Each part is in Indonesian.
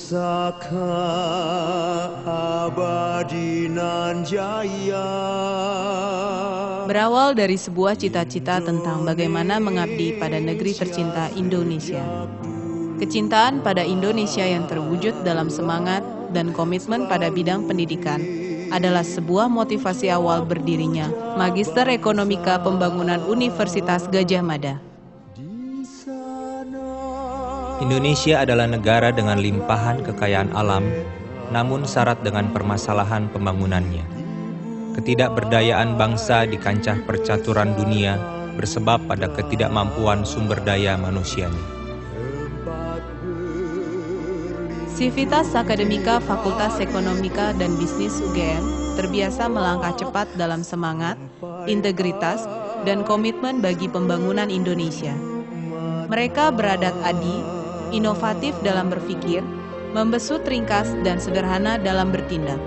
Pusaka abadi nan jaya. Berawal dari sebuah cita-cita tentang bagaimana mengabdi pada negeri tercinta Indonesia. Kecintaan pada Indonesia yang terwujud dalam semangat dan komitmen pada bidang pendidikan adalah sebuah motivasi awal berdirinya Magister Ekonomika Pembangunan Universitas Gadjah Mada. Indonesia adalah negara dengan limpahan kekayaan alam, namun syarat dengan permasalahan pembangunannya. Ketidakberdayaan bangsa di kancah percaturan dunia bersebab pada ketidakmampuan sumber daya manusianya. Sivitas Akademika Fakultas Ekonomika dan Bisnis UGM terbiasa melangkah cepat dalam semangat, integritas, dan komitmen bagi pembangunan Indonesia. Mereka beradat adi, inovatif dalam berpikir, membesut ringkas dan sederhana dalam bertindak.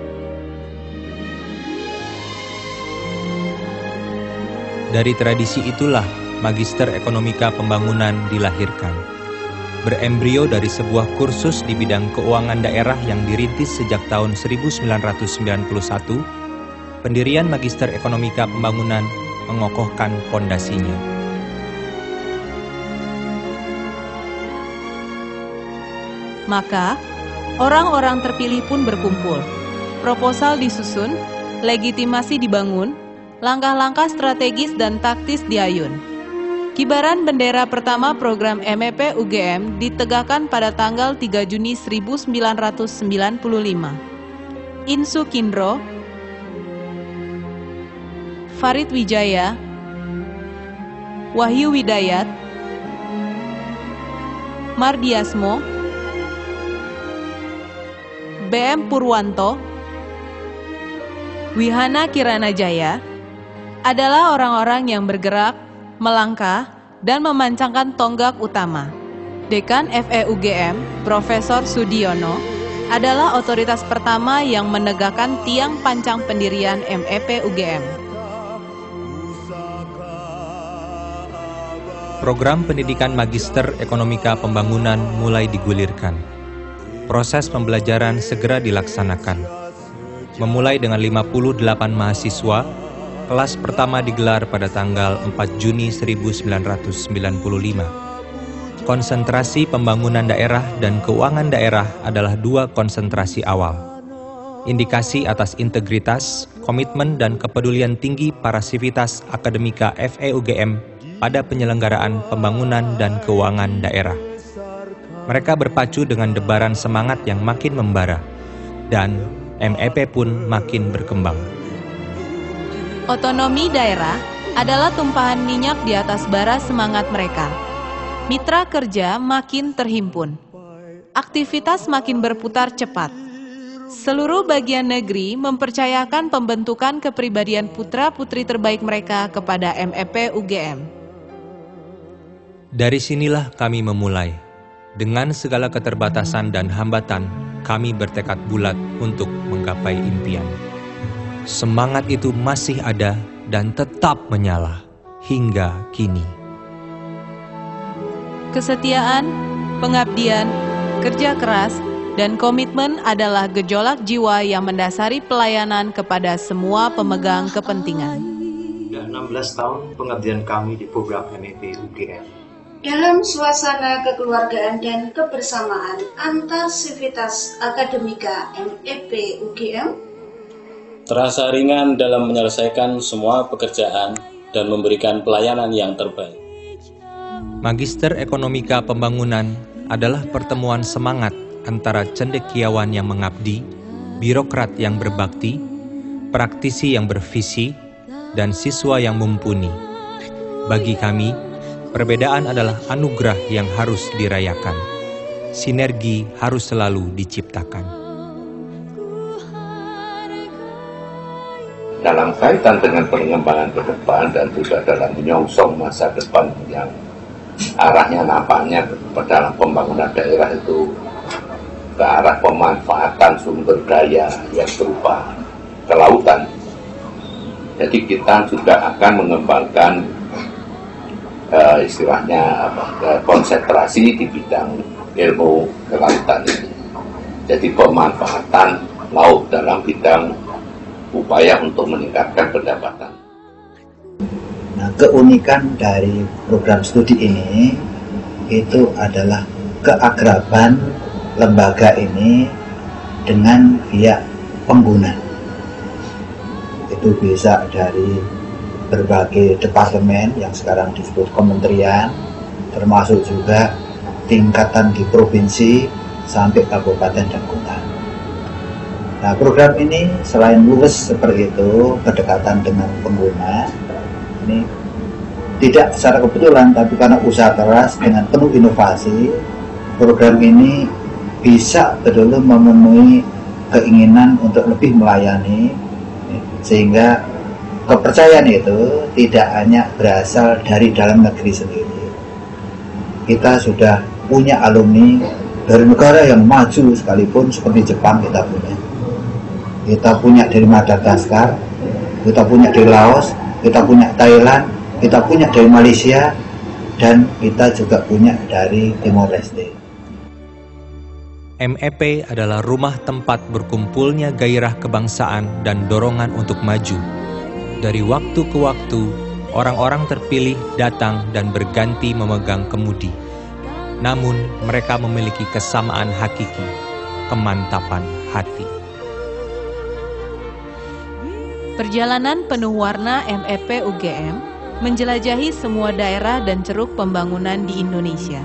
Dari tradisi itulah Magister Ekonomika Pembangunan dilahirkan. Berembrio dari sebuah kursus di bidang keuangan daerah yang dirintis sejak tahun 1991, pendirian Magister Ekonomika Pembangunan mengokohkan fondasinya. Maka, orang-orang terpilih pun berkumpul. Proposal disusun, legitimasi dibangun, langkah-langkah strategis dan taktis diayun. Kibaran bendera pertama program MEP UGM ditegakkan pada tanggal 3 Juni 1995. Insu Kindro, Farid Wijaya, Wahyu Widayat, Mardiasmo, BM Purwanto, Wihana Kirana Jaya adalah orang-orang yang bergerak, melangkah, dan memancangkan tonggak utama. Dekan FEUGM, Profesor Sudiono, adalah otoritas pertama yang menegakkan tiang pancang pendirian MEP UGM. Program pendidikan Magister Ekonomika Pembangunan mulai digulirkan. Proses pembelajaran segera dilaksanakan. Memulai dengan 58 mahasiswa, kelas pertama digelar pada tanggal 4 Juni 1995. Konsentrasi pembangunan daerah dan keuangan daerah adalah dua konsentrasi awal. Indikasi atas integritas, komitmen, dan kepedulian tinggi para sivitas akademika FEUGM pada penyelenggaraan pembangunan dan keuangan daerah. Mereka berpacu dengan debaran semangat yang makin membara, dan MEP pun makin berkembang. Otonomi daerah adalah tumpahan minyak di atas bara semangat mereka. Mitra kerja makin terhimpun. Aktivitas makin berputar cepat. Seluruh bagian negeri mempercayakan pembentukan kepribadian putra-putri terbaik mereka kepada MEP UGM. Dari sinilah kami memulai. Dengan segala keterbatasan dan hambatan, kami bertekad bulat untuk menggapai impian. Semangat itu masih ada dan tetap menyala hingga kini. Kesetiaan, pengabdian, kerja keras, dan komitmen adalah gejolak jiwa yang mendasari pelayanan kepada semua pemegang kepentingan. Sudah 16 tahun pengabdian kami di program MEP UGM. Dalam suasana kekeluargaan dan kebersamaan antar sivitas akademika MEP UGM, terasa ringan dalam menyelesaikan semua pekerjaan dan memberikan pelayanan yang terbaik. Magister Ekonomika Pembangunan adalah pertemuan semangat antara cendekiawan yang mengabdi, birokrat yang berbakti, praktisi yang bervisi, dan siswa yang mumpuni. Bagi kami, perbedaan adalah anugerah yang harus dirayakan. Sinergi harus selalu diciptakan. Dalam kaitan dengan pengembangan ke depan dan juga dalam menyongsong masa depan yang arahnya nampaknya dalam pembangunan daerah itu ke arah pemanfaatan sumber daya yang berupa kelautan. Jadi kita juga akan mengembangkan istilahnya konsentrasi di bidang ilmu kelautan ini. Jadi pemanfaatan laut dalam bidang upaya untuk meningkatkan pendapatan. Nah, keunikan dari program studi ini itu adalah keakraban lembaga ini dengan pihak pengguna. Itu bisa dari berbagai departemen yang sekarang disebut kementerian, termasuk juga tingkatan di provinsi sampai kabupaten dan kota. Nah, program ini selain luwes seperti itu, kedekatan dengan pengguna, ini tidak secara kebetulan, tapi karena usaha keras dengan penuh inovasi, program ini bisa betul-betul memenuhi keinginan untuk lebih melayani, sehingga kepercayaan itu tidak hanya berasal dari dalam negeri sendiri. Kita sudah punya alumni dari negara yang maju sekalipun, seperti Jepang kita punya. Kita punya dari Madagaskar, kita punya dari Laos, kita punya Thailand, kita punya dari Malaysia, dan kita juga punya dari Timor Leste. MEP adalah rumah tempat berkumpulnya gairah kebangsaan dan dorongan untuk maju. Dari waktu ke waktu, orang-orang terpilih datang dan berganti memegang kemudi. Namun, mereka memiliki kesamaan hakiki, kemantapan hati. Perjalanan penuh warna MEP UGM menjelajahi semua daerah dan ceruk pembangunan di Indonesia.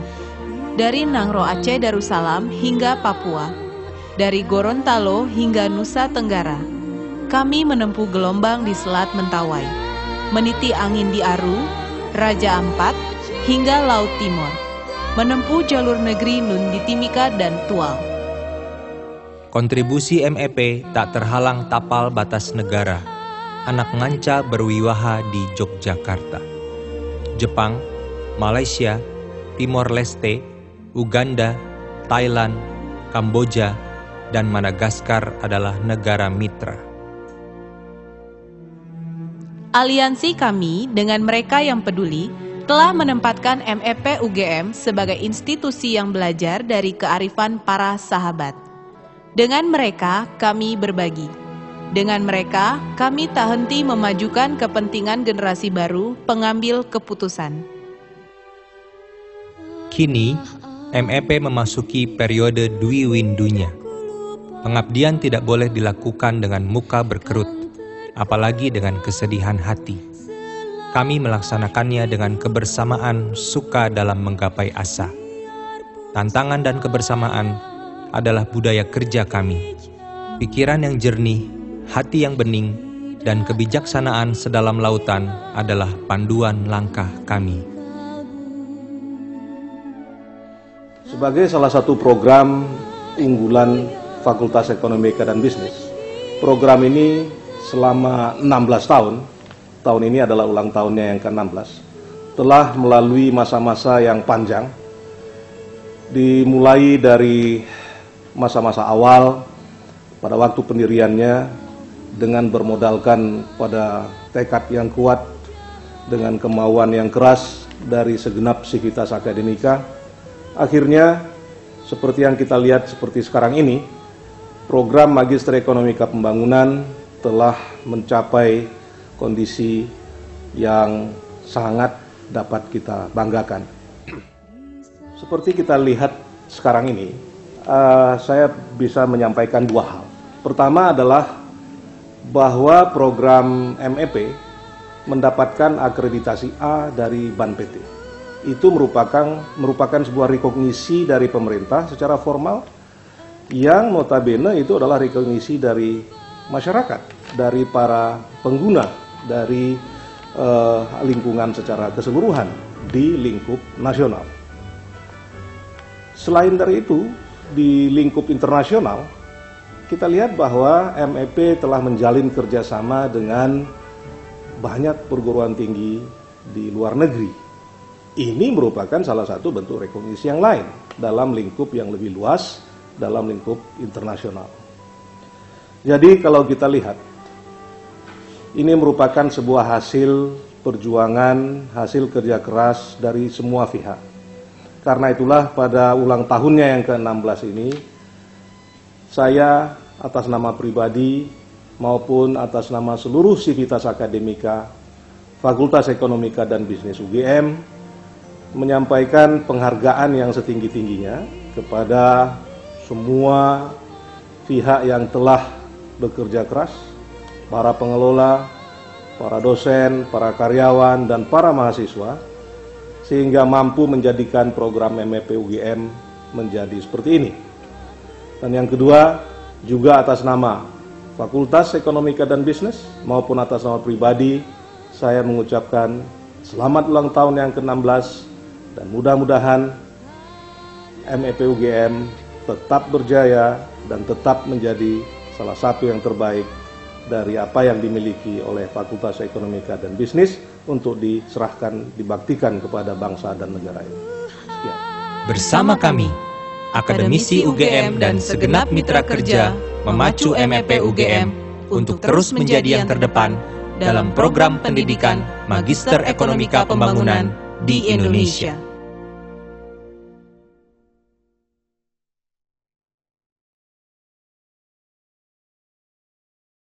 Dari Nangro Aceh Darussalam hingga Papua, dari Gorontalo hingga Nusa Tenggara, kami menempuh gelombang di Selat Mentawai, meniti angin di Aru, Raja Ampat, hingga Laut Timur, menempuh jalur negeri Nun di Timika dan Tual. Kontribusi MEP tak terhalang tapal batas negara. Anak nganca berwiwaha di Yogyakarta. Jepang, Malaysia, Timor Leste, Uganda, Thailand, Kamboja, dan Madagaskar adalah negara mitra. Aliansi kami dengan mereka yang peduli telah menempatkan MEP UGM sebagai institusi yang belajar dari kearifan para sahabat. Dengan mereka kami berbagi. Dengan mereka, kami tak henti memajukan kepentingan generasi baru pengambil keputusan. Kini, MEP memasuki periode Dwi Windunya. Pengabdian tidak boleh dilakukan dengan muka berkerut, apalagi dengan kesedihan hati. Kami melaksanakannya dengan kebersamaan suka dalam menggapai asa. Tantangan dan kebersamaan adalah budaya kerja kami. Pikiran yang jernih, hati yang bening, dan kebijaksanaan sedalam lautan adalah panduan langkah kami. Sebagai salah satu program unggulan Fakultas Ekonomika dan Bisnis, program ini selama 16 tahun ini adalah ulang tahunnya yang ke-16, telah melalui masa-masa yang panjang, dimulai dari masa-masa awal pada waktu pendiriannya, dengan bermodalkan pada tekad yang kuat, dengan kemauan yang keras dari segenap sivitas akademika. Akhirnya, seperti yang kita lihat seperti sekarang ini, program Magister Ekonomika Pembangunan telah mencapai kondisi yang sangat dapat kita banggakan. Seperti kita lihat sekarang ini, saya bisa menyampaikan dua hal. Pertama adalah bahwa program MEP mendapatkan akreditasi A dari BAN PT. Itu merupakan sebuah rekognisi dari pemerintah secara formal, yang notabene itu adalah rekognisi dari masyarakat, dari para pengguna, dari lingkungan secara keseluruhan di lingkup nasional. Selain dari itu, di lingkup internasional, kita lihat bahwa MEP telah menjalin kerjasama dengan banyak perguruan tinggi di luar negeri. Ini merupakan salah satu bentuk rekognisi yang lain dalam lingkup yang lebih luas, dalam lingkup internasional. Jadi kalau kita lihat, ini merupakan sebuah hasil perjuangan, hasil kerja keras dari semua pihak. Karena itulah pada ulang tahunnya yang ke-16 ini, saya atas nama pribadi maupun atas nama seluruh Sivitas Akademika, Fakultas Ekonomika dan Bisnis UGM, menyampaikan penghargaan yang setinggi-tingginya kepada semua pihak yang telah bekerja keras, para pengelola, para dosen, para karyawan, dan para mahasiswa, sehingga mampu menjadikan program MEP UGM menjadi seperti ini. Dan yang kedua, juga atas nama Fakultas Ekonomika dan Bisnis maupun atas nama pribadi, saya mengucapkan selamat ulang tahun yang ke-16 dan mudah-mudahan MEP UGM tetap berjaya dan tetap menjadi salah satu yang terbaik dari apa yang dimiliki oleh Fakultas Ekonomika dan Bisnis untuk diserahkan, dibaktikan kepada bangsa dan negara ini. Sekian. Bersama kami, akademisi UGM dan segenap mitra kerja memacu MEP UGM untuk terus menjadi yang terdepan dalam program pendidikan Magister Ekonomika Pembangunan di Indonesia.